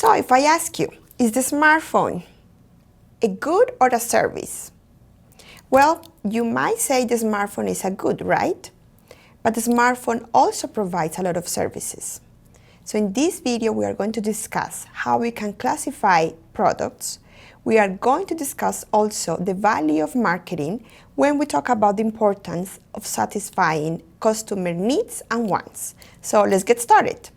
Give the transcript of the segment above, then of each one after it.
So if I ask you, is the smartphone a good or a service? Well, you might say the smartphone is a good, right? But the smartphone also provides a lot of services. So in this video, we are going to discuss how we can classify products. We are going to discuss also the value of marketing when we talk about the importance of satisfying customer needs and wants. So let's get started.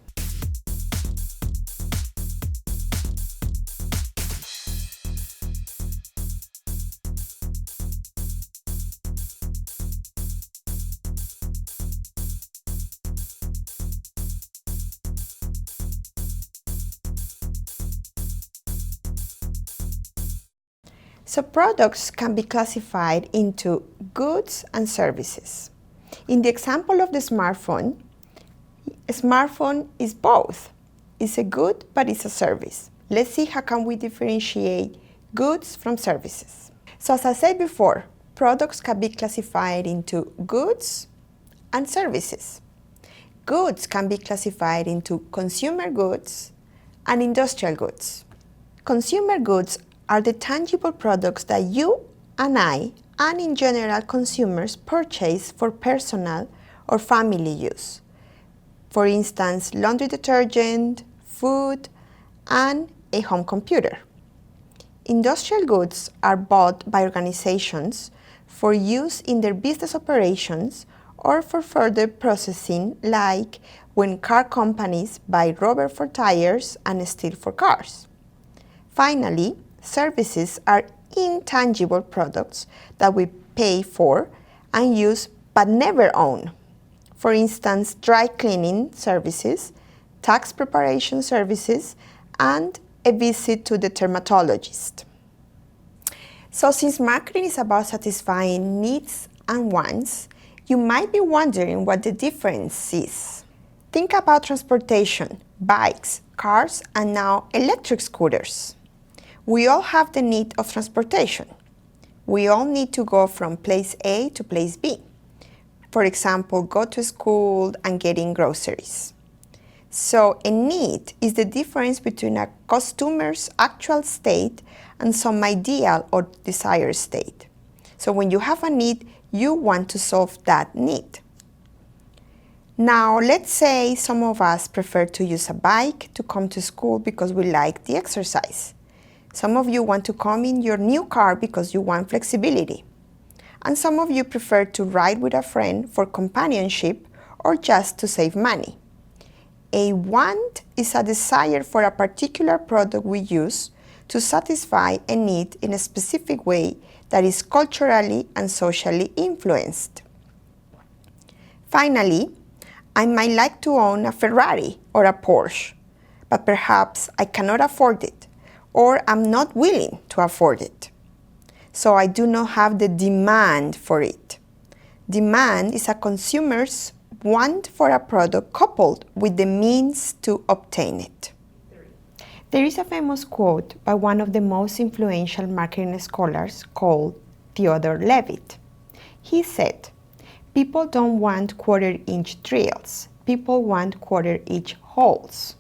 So products can be classified into goods and services. In the example of the smartphone, a smartphone is both. It's a good, but it's a service. Let's see how can we differentiate goods from services. So as I said before, products can be classified into goods and services. Goods can be classified into consumer goods and industrial goods. Consumer goods are the tangible products that you and I, and in general consumers, purchase for personal or family use. For instance, laundry detergent, food, and a home computer. Industrial goods are bought by organizations for use in their business operations or for further processing, like when car companies buy rubber for tires and steel for cars. Finally, services are intangible products that we pay for and use but never own. For instance, dry cleaning services, tax preparation services, and a visit to the dermatologist. So since marketing is about satisfying needs and wants, you might be wondering what the difference is. Think about transportation, bikes, cars, and now electric scooters. We all have the need of transportation. We all need to go from place A to place B. For example, go to school and getting groceries. So a need is the difference between a customer's actual state and some ideal or desired state. So when you have a need, you want to solve that need. Now, let's say some of us prefer to use a bike to come to school because we like the exercise. Some of you want to come in your new car because you want flexibility. And some of you prefer to ride with a friend for companionship or just to save money. A want is a desire for a particular product we use to satisfy a need in a specific way that is culturally and socially influenced. Finally, I might like to own a Ferrari or a Porsche, but perhaps I cannot afford it, or I'm not willing to afford it. So I do not have the demand for it. Demand is a consumer's want for a product coupled with the means to obtain it. There is a famous quote by one of the most influential marketing scholars called Theodore Levitt. He said, "People don't want quarter-inch drills. People want quarter-inch holes."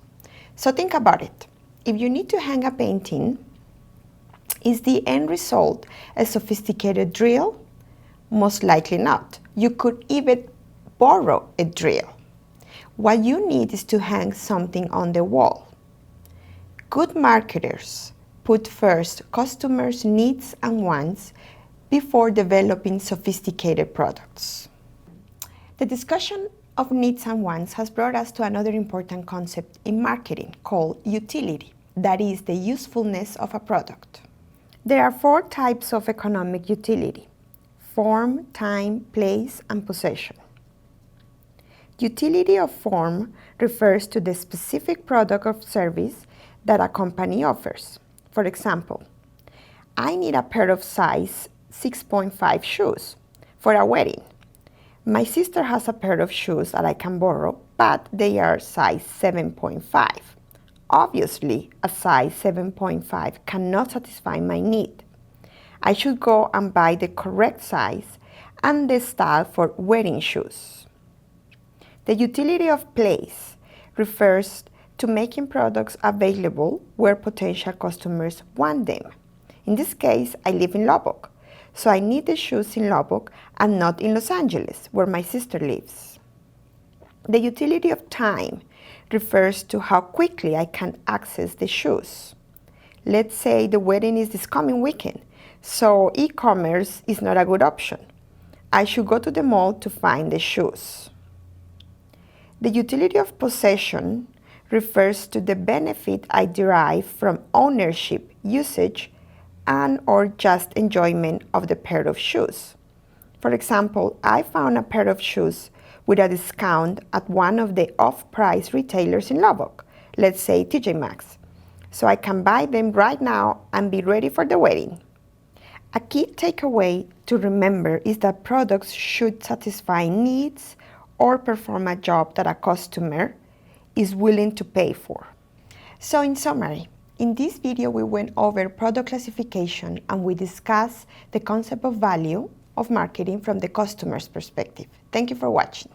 So think about it. If you need to hang a painting, is the end result a sophisticated drill? Most likely not. You could even borrow a drill. What you need is to hang something on the wall. Good marketers put first customers' needs and wants before developing sophisticated products. The discussion of needs and wants has brought us to another important concept in marketing called utility. That is the usefulness of a product. There are 4 types of economic utility: form, time, place, and possession. Utility of form refers to the specific product or service that a company offers. For example, I need a pair of size 6.5 shoes for a wedding. My sister has a pair of shoes that I can borrow, but they are size 7.5. Obviously, a size 7.5 cannot satisfy my need. I should go and buy the correct size and the style for wedding shoes. The utility of place refers to making products available where potential customers want them. In this case, I live in Lubbock, so I need the shoes in Lubbock and not in Los Angeles, where my sister lives. The utility of time refers to how quickly I can access the shoes. Let's say the wedding is this coming weekend, so e-commerce is not a good option. I should go to the mall to find the shoes. The utility of possession refers to the benefit I derive from ownership, usage, and or just enjoyment of the pair of shoes. For example, I found a pair of shoes with a discount at one of the off-price retailers in Lubbock, let's say TJ Maxx, so I can buy them right now and be ready for the wedding. A key takeaway to remember is that products should satisfy needs or perform a job that a customer is willing to pay for. So in summary, in this video we went over product classification and we discussed the concept of value of marketing from the customer's perspective. Thank you for watching.